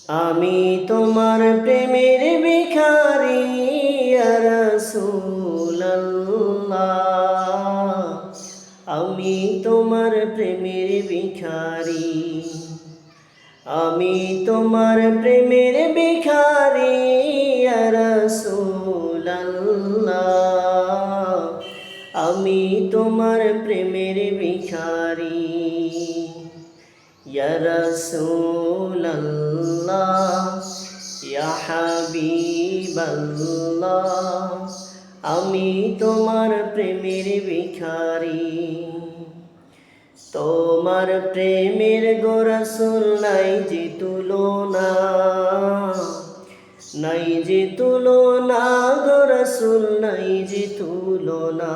আমি তোমার প্রেমের ভিখারি ইয়া রাসূলুল্লাহ, আমি তোমার প্রেমের ভিখারি, আমি তোমার প্রেমের ভিখারি ইয়া রাসূলুল্লাহ, আমি তোমার প্রেমের ভিখারি ইয়া রাসূলুল্লাহ, ইয়া হাবিবাল্লাহ, আমি তোমার প্রেমের ভিখারি। তোমার প্রেমের গো রাসূল নাই যে তুলনা, নাই যে তুলনা গো রাসূল, নাই যে তুলনা।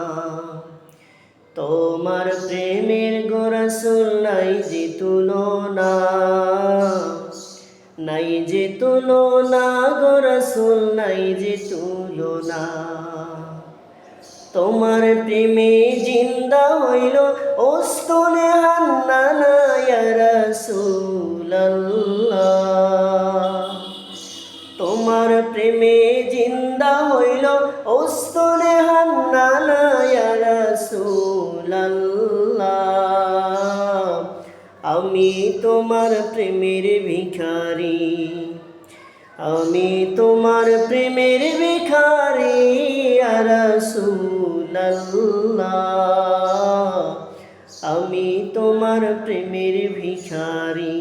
তোমার প্রেমের গো রাসূল নাই যে তুলনা, নাই যে তুলনা গো রাসূল, নাই যে তুলনা। তোমার প্রেমে জিন্দা হইল ওস্তনে হান্নানা ইয়া রাসূলুল্লাহ, তোমার প্রেমে জিন্দা হইল ওস্তনে হান্নানা ইয়া রাসূলুল্লাহ, আমি তোমার প্রেমের ভিখারি, আমি তোমার প্রেমের ভিখারি ইয়া রাসূলুল্লাহ, আমি তোমার প্রেমের ভিখারি।